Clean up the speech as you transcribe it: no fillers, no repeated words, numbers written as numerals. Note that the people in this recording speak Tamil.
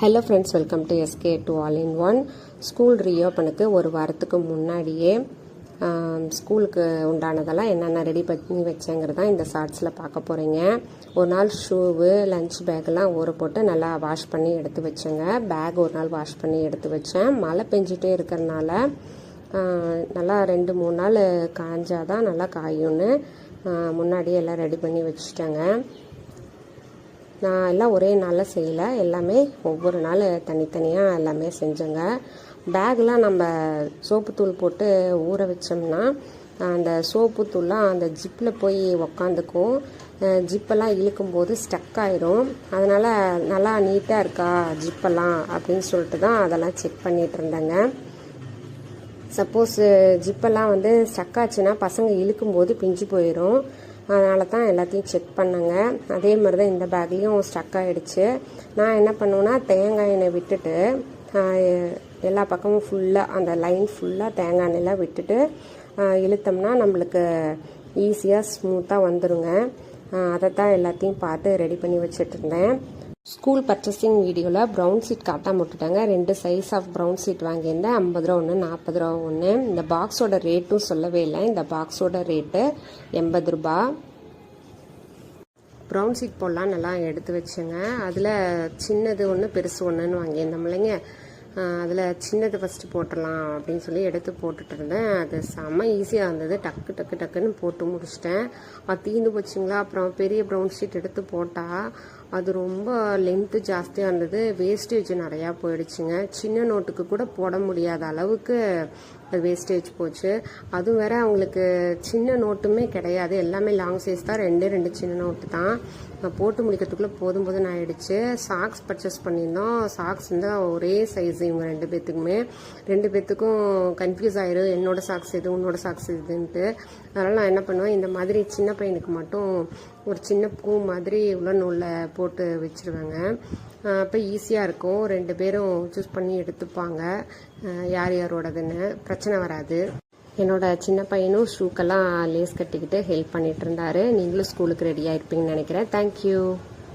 Hello friends, welcome to SK to all in one. School ரீஓப்பனுக்கு ஒரு வாரத்துக்கு முன்னாடியே ஸ்கூலுக்கு உண்டானதெல்லாம் என்னென்ன ரெடி பண்ணி வச்சேங்கிறதான் இந்த ஷார்ட்ஸில் பார்க்க போகிறீங்க. ஒரு நாள் ஷூவு, லஞ்ச் பேக்கெல்லாம் ஊற போட்டு நல்லா வாஷ் பண்ணி எடுத்து வச்சேங்க. பேக் ஒரு நாள் வாஷ் பண்ணி எடுத்து வச்சேன். மழை பெஞ்சிட்டே இருக்கிறனால நல்லா 2-3 நாள் காஞ்சாதான் நல்லா காயும்னு முன்னாடியே எல்லாம் ரெடி பண்ணி வச்சுட்டேங்க. நான் எல்லாம் ஒரே நாளில் செய்யலை, எல்லாமே ஒவ்வொரு நாள் தனித்தனியாக எல்லாமே செஞ்சேங்க. பேக்லாம் நம்ம சோப்புத்தூள் போட்டு ஊற வச்சோம்னா அந்த சோப்புத்தூள்லாம் அந்த ஜிப்பில் போய் உக்காந்துக்கும். ஜிப்பெல்லாம் இழுக்கும்போது ஸ்டக் ஆயிரும். அதனால் நல்லா நீட்டாக இருக்கா ஜிப்பெல்லாம் அப்படின்னு சொல்லிட்டு தான் அதெல்லாம் செக் பண்ணிகிட்டு இருந்தேங்க. சப்போஸ் ஜிப்பெல்லாம் ஸ்டக் ஆச்சுன்னா பசங்க இழுக்கும்போது பிஞ்சு போயிடும். அதனால தான் எல்லாத்தையும் செக் பண்ணேங்க. அதே மாதிரி தான் இந்த பேக்லேயும் ஸ்டக் ஆகிடுச்சு. நான் என்ன பண்ணுவேன்னா, தேங்காய் எண்ணெய் விட்டுட்டு எல்லா பக்கமும் ஃபுல்லாக அந்த லைன் ஃபுல்லாக தேங்காய் எண்ணெயெலாம் விட்டுட்டு இழுத்தோம்னா நம்மளுக்கு ஈஸியாக ஸ்மூத்தாக வந்துடுங்க. அதை தான் எல்லாத்தையும் பார்த்து ரெடி பண்ணி வச்சுட்டு இருந்தேன். ஸ்கூல் பர்ச்சேசிங் வீடியோவில் ப்ரௌன் ஷீட் காட்டாம விட்டுட்டாங்க. 2 சைஸ் ஆஃப் ப்ரௌன் ஷீட் வாங்கியிருந்தேன். 50 ரூபா ஒன்று, 40 ரூபா ஒன்று. இந்த பாக்ஸோட ரேட்டும் சொல்லவே இல்லை. இந்த பாக்ஸோட ரேட்டு 80 ரூபா. ப்ரௌன் ஷீட் போடலாம் நல்லா எடுத்து வச்சுங்க. அதில் சின்னது ஒன்று பெருசு ஒன்றுன்னு வாங்கியிருந்தோம் இல்லைங்க. அதில் சின்னது ஃபஸ்ட்டு போட்டுடலாம் அப்படின்னு சொல்லி எடுத்து போட்டுட்டு இருந்தேன். அது செம்ம ஈஸியாக இருந்தது. டக்குன்னு போட்டு முடிச்சிட்டேன். அது தீர்ந்து போச்சுங்களா. அப்புறம் பெரிய ப்ரௌன் ஷீட் எடுத்து போட்டால் அது ரொம்ப லென்த்து ஜாஸ்தியாக இருந்தது. வேஸ்டேஜ் நிறையா போயிடுச்சுங்க. சின்ன நோட்டுக்கு கூட போட முடியாத அளவுக்கு அது வேஸ்டேஜ் போச்சு. அதுவும் வேற அவங்களுக்கு சின்ன நோட்டுமே கிடையாது, எல்லாமே லாங் சைஸ் தான். 2 சின்ன நோட்டு தான். போட்டு முடிக்கிறதுக்குள்ளே போதும் ஆயிடுச்சு. சாக்ஸ் பர்ச்சேஸ் பண்ணியிருந்தோம். சாக்ஸ் ஒரே சைஸ் இவங்க 2 பேர்த்துக்குமே. 2 பேர்த்துக்கும் கன்ஃபியூஸ் ஆயிரும், என்னோட சாக்ஸ் எது உன்னோட சாக்ஸ் எதுன்ட்டு. அதனால் நான் என்ன பண்ணுவேன், இந்த மாதிரி சின்ன பையனுக்கு மட்டும் ஒரு சின்ன பூ மாதிரி உள்ள நூலில் போட்டு வச்சுருவேங்க. அப்போ ஈஸியாக இருக்கும். 2 பேரும் சூஸ் பண்ணி எடுத்துப்பாங்க யார் யாரோடதுன்னு, பிரச்சனை வராது. என்னோட சின்ன பையனும் ஷூக்கெல்லாம் லேஸ் கட்டிக்கிட்டு ஹெல்ப் பண்ணிட்டு இருந்தாரு. நீங்களும் ஸ்கூலுக்கு ரெடியாக இருப்பீங்கன்னு நினைக்கிறேன். தேங்க்யூ.